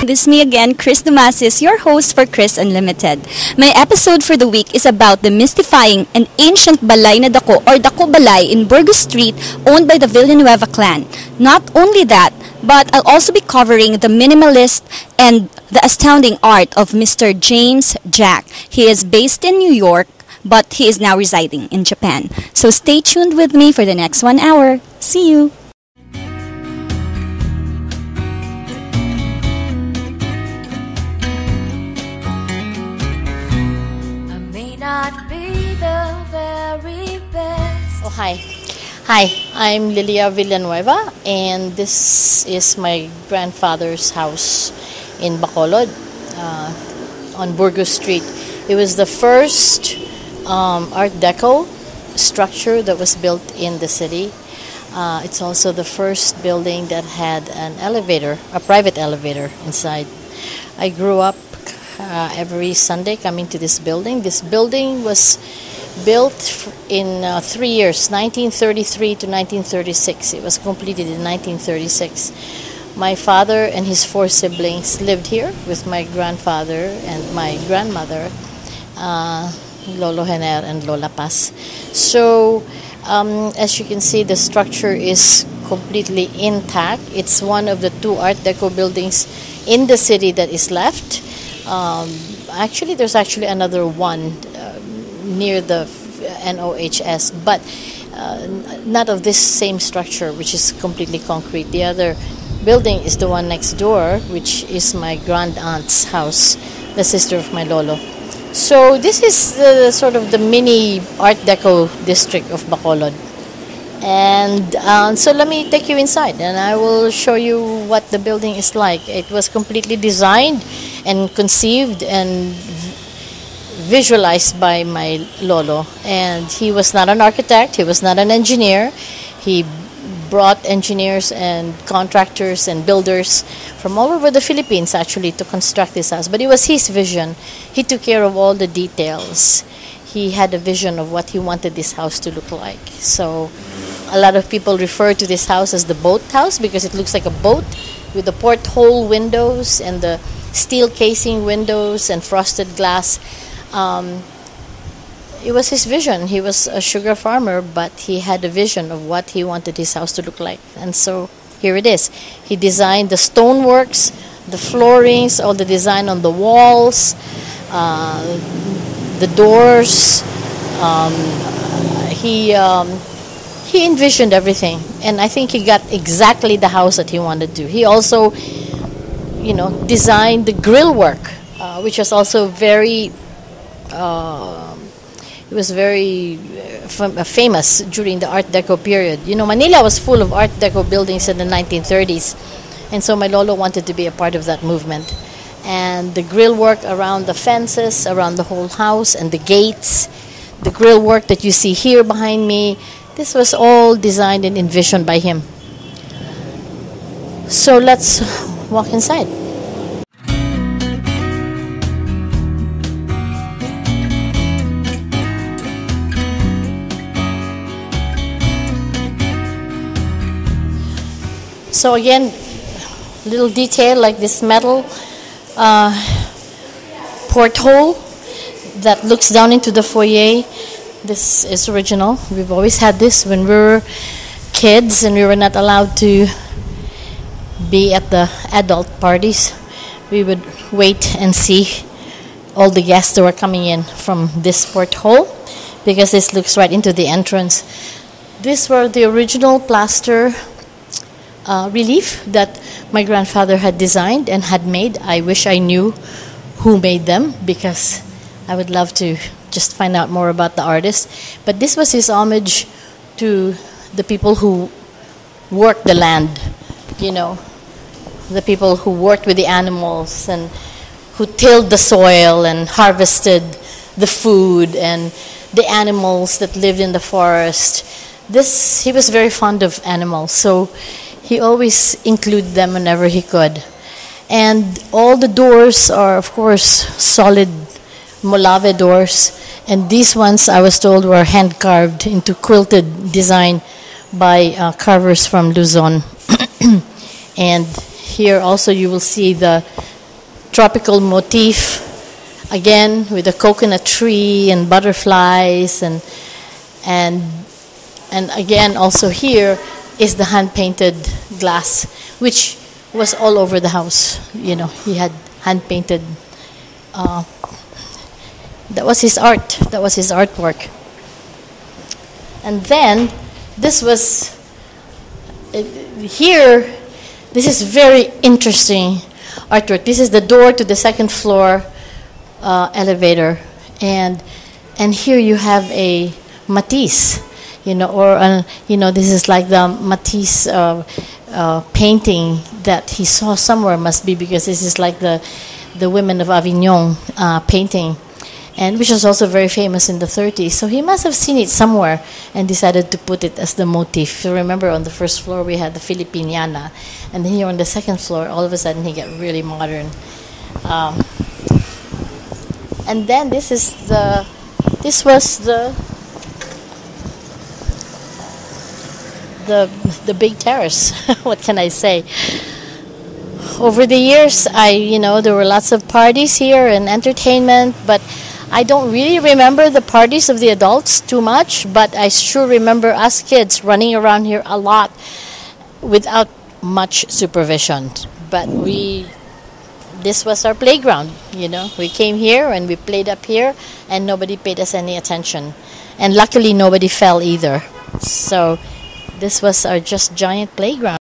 this is me again, Chris Dumasis, your host for Chris Unlimited. My episode for the week is about the mystifying and ancient balay na dako or Daku Balay in Burgos Street owned by the Villanueva clan. Not only that, but I'll also be covering the minimalist and the astounding art of Mr. James Jack. He is based in New York, but he is now residing in Japan. So stay tuned with me for the next 1 hour. See you! Not be the very best. Oh, hi. Hi, I'm Lilia Villanueva, and this is my grandfather's house in Bacolod on Burgos Street. It was the first Art Deco structure that was built in the city. It's also the first building that had an elevator, a private elevator inside. I grew up every Sunday coming to this building. This building was built in 3 years, 1933 to 1936. It was completed in 1936. My father and his 4 siblings lived here with my grandfather and my grandmother, Lolo Hener and Lola Paz. So, as you can see, the structure is completely intact. It's one of the 2 Art Deco buildings in the city that is left. Actually, there's actually another one near the NOHS, but not of this same structure, which is completely concrete. The other building is the one next door, which is my grand aunt's house, the sister of my lolo. So this is the sort of the mini Art Deco district of Bacolod. And so let me take you inside and I will show you what the building is like. It was completely designed and conceived and visualized by my lolo. And he was not an architect, he was not an engineer. He brought engineers and contractors and builders from all over the Philippines actually to construct this house. But it was his vision. He took care of all the details. He had a vision of what he wanted this house to look like. So a lot of people refer to this house as the boat house because it looks like a boat with the porthole windows and the steel casing windows and frosted glass. It was his vision. He was a sugar farmer, but he had a vision of what he wanted his house to look like. And so here it is. He designed the stoneworks, the floorings, all the design on the walls, the doors. He envisioned everything, and I think he got exactly the house that he wanted to. He also, designed the grill work, which was also very, it was very famous during the Art Deco period. Manila was full of Art Deco buildings in the 1930s, and so my lolo wanted to be a part of that movement. And the grill work around the fences, around the whole house, and the gates, the grill work that you see here behind me, this was all designed and envisioned by him. So let's walk inside. So again, little detail like this metal porthole that looks down into the foyer. This is original. We've always had this when we were kids and we were not allowed to be at the adult parties. We would wait and see all the guests that were coming in from this porthole because this looks right into the entrance. These were the original plaster relief that my grandfather had designed and had made. I wish I knew who made them because I would love to just find out more about the artist. But this was his homage to the people who worked the land, the people who worked with the animals and who tilled the soil and harvested the food and the animals that lived in the forest. He was very fond of animals, so he always included them whenever he could. And all the doors are, of course, solid Molave doors. And these ones, I was told, were hand-carved into quilted design by carvers from Luzon. And here also you will see the tropical motif, again with a coconut tree and butterflies, and again also here is the hand painted glass, which was all over the house. He had hand painted. That was his art. That was his artwork. And then this was here. This is very interesting artwork. This is the door to the second floor elevator, and here you have a Matisse, this is like the Matisse painting that he saw somewhere, must be, because this is like the Women of Avignon painting, and which was also very famous in the 30s. So he must have seen it somewhere and decided to put it as the motif. So remember, on the first floor we had the Filipiniana, and then here on the second floor, all of a sudden he got really modern. And then this was the big terrace. What can I say? Over the years, there were lots of parties here and entertainment, but I don't really remember the parties of the adults too much, but I sure remember us kids running around here a lot without much supervision. But this was our playground, We came here and we played up here, and nobody paid us any attention. And luckily nobody fell either. So this was our just giant playground.